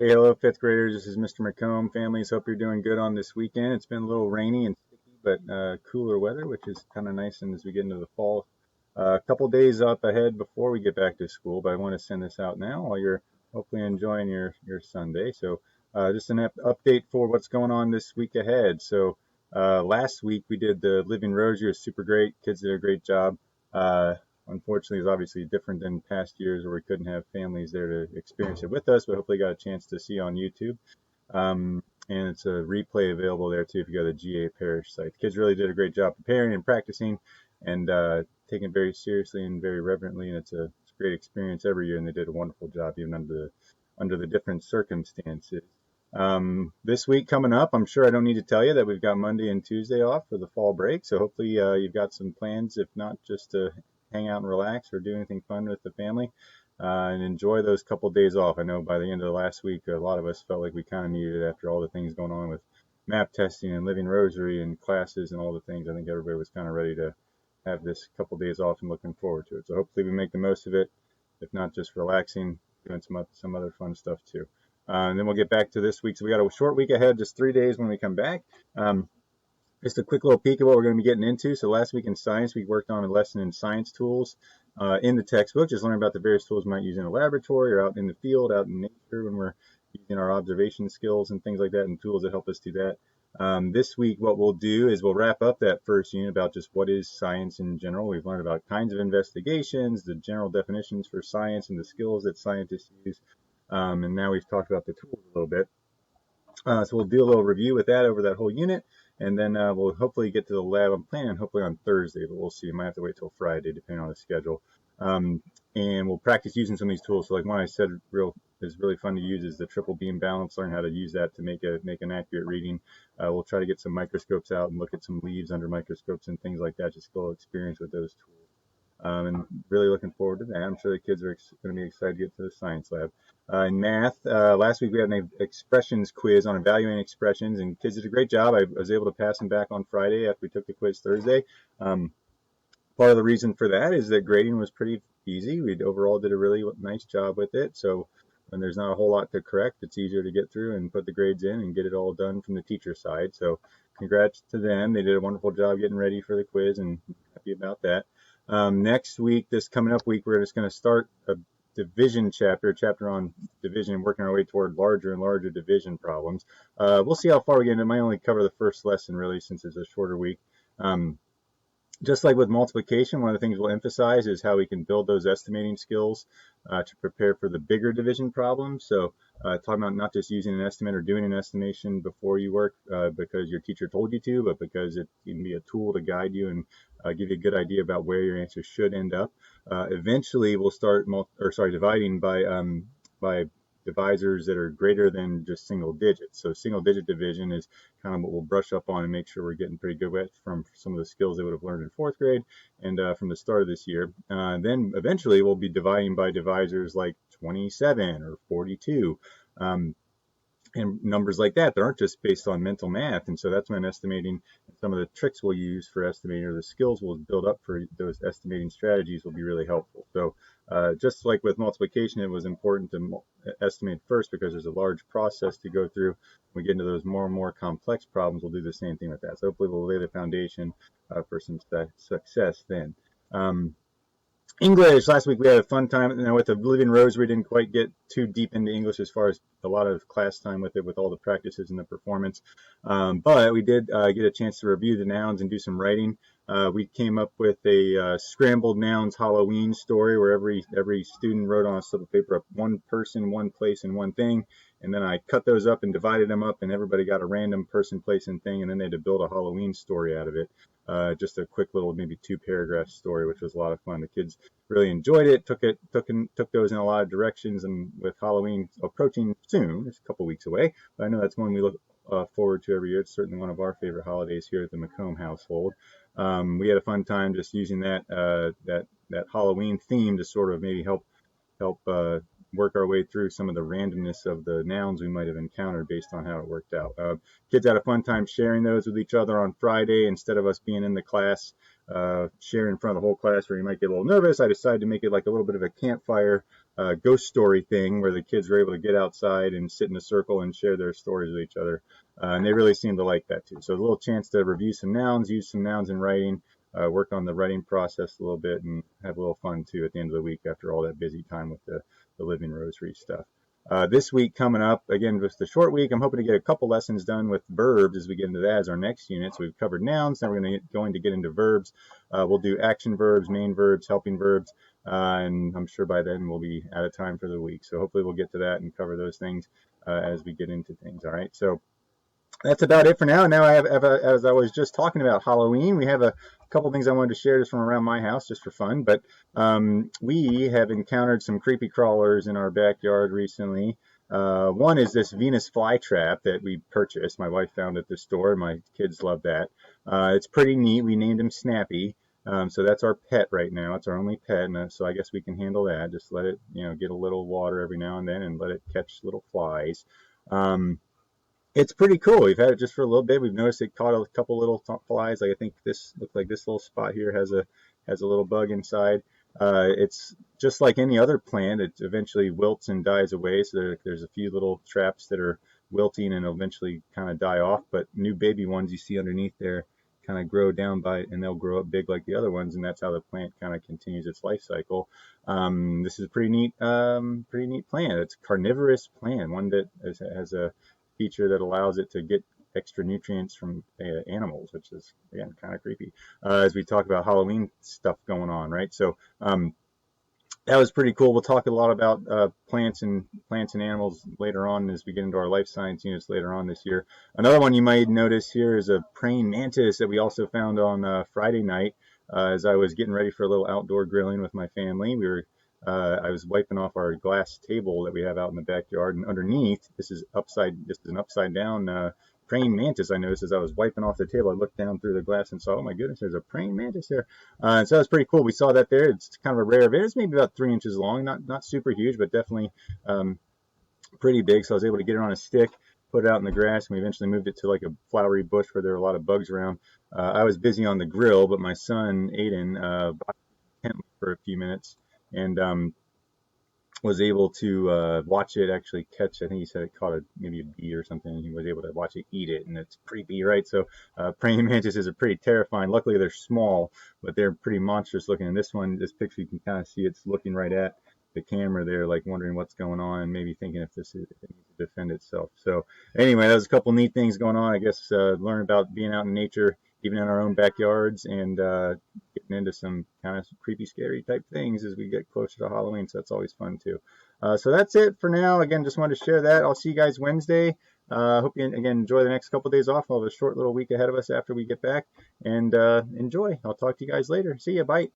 Hey, hello, fifth graders. This is Mr. McComb. Families, hope you're doing good on this weekend. It's been a little rainy and sticky, but cooler weather, which is kind of nice. And as we get into the fall, a couple days up ahead before we get back to school, but I want to send this out now while you're hopefully enjoying your Sunday. So, just an update for what's going on this week ahead. So, last week we did the Living Rosary. It was super great. Kids did a great job. Uh, Unfortunately, it's obviously different than past years where we couldn't have families there to experience it with us, but hopefully got a chance to see on YouTube. And it's a replay available there too if you go to the GA Parish site. The kids really did a great job preparing and practicing and taking it very seriously and very reverently, and it's a great experience every year, and they did a wonderful job even under the different circumstances. This week coming up, I'm sure I don't need to tell you that we've got Monday and Tuesday off for the fall break. So hopefully you've got some plans, if not just to hang out and relax or do anything fun with the family and enjoy those couple days off. I know by the end of the last week, a lot of us felt like we kind of needed it after all the things going on with map testing and living rosary and classes and all the things. I think everybody was kind of ready to have this couple days off and looking forward to it. So hopefully we make the most of it, if not just relaxing, doing some other fun stuff too. And then we'll get back to this week. So we got a short week ahead, just 3 days when we come back. Just a quick little peek of what we're going to be getting into. So last week in science, we worked on a lesson in science tools in the textbook, just learning about the various tools we might use in a laboratory or out in the field, out in nature when we're using our observation skills and things like that, and tools that help us do that. This week, what we'll do is we'll wrap up that first unit about just what is science in general. We've learned about kinds of investigations, the general definitions for science, and the skills that scientists use. And now we've talked about the tools a little bit. So we'll do a little review with that over that whole unit, and then we'll hopefully get to the lab. I'm planning hopefully on Thursday, but we'll see. I might have to wait till Friday, depending on the schedule. And we'll practice using some of these tools. So like one I said is really fun to use is the triple beam balance. Learn how to use that to make an accurate reading. We'll try to get some microscopes out and look at some leaves under microscopes and things like that. Just a little experience with those tools. And really looking forward to that. I'm sure the kids are going to be excited to get to the science lab. In math, last week we had an expressions quiz on evaluating expressions, and kids did a great job. I was able to pass them back on Friday after we took the quiz Thursday. Part of the reason for that is that grading was pretty easy. We overall did a really nice job with it. So when there's not a whole lot to correct, it's easier to get through and put the grades in and get it all done from the teacher side. So congrats to them. They did a wonderful job getting ready for the quiz, and happy about that. Next week, this coming up week, we're just going to start a division chapter on division, and working our way toward larger and larger division problems. We'll see how far we get. It might only cover the first lesson, really, since it's a shorter week. Just like with multiplication, one of the things we'll emphasize is how we can build those estimating skills to prepare for the bigger division problems. So talking about not just using an estimate or doing an estimation before you work because your teacher told you to, but because it can be a tool to guide you and give you a good idea about where your answer should end up. Eventually, we'll start dividing by divisors that are greater than just single digits. So single digit division is kind of what we'll brush up on and make sure we're getting pretty good with from some of the skills they would have learned in fourth grade and from the start of this year. Then eventually we'll be dividing by divisors like 27 or 42. And numbers like that aren't just based on mental math. And so that's when estimating, some of the tricks we'll use for estimating, or the skills we'll build up for those estimating strategies, will be really helpful. So just like with multiplication, it was important to estimate first because there's a large process to go through. When we get into those more and more complex problems, we'll do the same thing with that. So hopefully we'll lay the foundation for some success then. English, last week we had a fun time. With the Living Rosary, we didn't quite get too deep into English as far as a lot of class time with it, with all the practices and the performance. But we did get a chance to review the nouns and do some writing. We came up with a scrambled nouns Halloween story where every student wrote on a slip of paper one person, one place, and one thing. And then I cut those up and divided them up, and everybody got a random person, place, and thing, and then they had to build a Halloween story out of it. Just a quick little, maybe 2-paragraph story, which was a lot of fun. The kids really enjoyed it, took those in a lot of directions, and with Halloween approaching soon, it's a couple weeks away, but I know that's one we look forward to every year. It's certainly one of our favorite holidays here at the McComb household. We had a fun time just using that Halloween theme to sort of maybe help work our way through some of the randomness of the nouns we might have encountered based on how it worked out. Kids had a fun time sharing those with each other on Friday. Instead of us being in the class sharing in front of the whole class where you might get a little nervous, I decided to make it like a little bit of a campfire ghost story thing where the kids were able to get outside and sit in a circle and share their stories with each other. And they really seemed to like that too. So a little chance to review some nouns, use some nouns in writing, work on the writing process a little bit, and have a little fun too at the end of the week after all that busy time with the living rosary stuff. This week coming up, again, just a short week, I'm hoping to get a couple lessons done with verbs as we get into that as our next unit. So we've covered nouns, now we're going to get into verbs. We'll do action verbs, main verbs, helping verbs, and I'm sure by then we'll be out of time for the week. So hopefully we'll get to that and cover those things as we get into things, all right? So that's about it for now. Now I have as I was just talking about Halloween, we have a couple things I wanted to share just from around my house just for fun. But we have encountered some creepy crawlers in our backyard recently. One is this Venus flytrap that we purchased. My wife found at the store. My kids love that. It's pretty neat. We named him Snappy. So that's our pet right now. It's our only pet, and so I guess we can handle that. Just let it, get a little water every now and then and let it catch little flies. It's pretty cool. We've had it just for a little bit. We've noticed it caught a couple little flies. Like I think this looks like this little spot here has a little bug inside. It's just like any other plant. It eventually wilts and dies away. So there's a few little traps that are wilting and eventually kind of die off. But new baby ones you see underneath there kind of grow down by it, and they'll grow up big like the other ones, and that's how the plant kind of continues its life cycle. This is a pretty neat plant. It's a carnivorous plant, one that has a feature that allows it to get extra nutrients from animals, which is again kind of creepy as we talk about Halloween stuff going on, right? So that was pretty cool. We'll talk a lot about plants and animals later on as we get into our life science units later on this year. Another one you might notice here is a praying mantis that we also found on Friday night as I was getting ready for a little outdoor grilling with my family. I was wiping off our glass table that we have out in the backyard, and underneath, this is an upside down praying mantis. I noticed as I was wiping off the table, I looked down through the glass and saw, oh my goodness, there's a praying mantis there. And so that's pretty cool. We saw that there. It's kind of a rare event. It's maybe about 3 inches long, not super huge, but definitely pretty big. So I was able to get it on a stick, put it out in the grass, and we eventually moved it to like a flowery bush where there were a lot of bugs around. I was busy on the grill, but my son, Aiden, for a few minutes and was able to watch it actually catch. I think he said it caught maybe a bee or something, and he was able to watch it eat it, and it's creepy, right? So praying mantises are pretty terrifying. Luckily, they're small, but they're pretty monstrous looking. And this picture, you can kind of see it's looking right at the camera there, like wondering what's going on and maybe thinking if it needs to defend itself. So anyway, there's a couple neat things going on. I guess learn about being out in nature, even in our own backyards, and getting into some kind of creepy, scary type things as we get closer to Halloween. So that's always fun too. So that's it for now. Again, just wanted to share that. I'll see you guys Wednesday. Hope you again enjoy the next couple of days off. We'll have a short little week ahead of us after we get back, and enjoy. I'll talk to you guys later. See ya. Bye.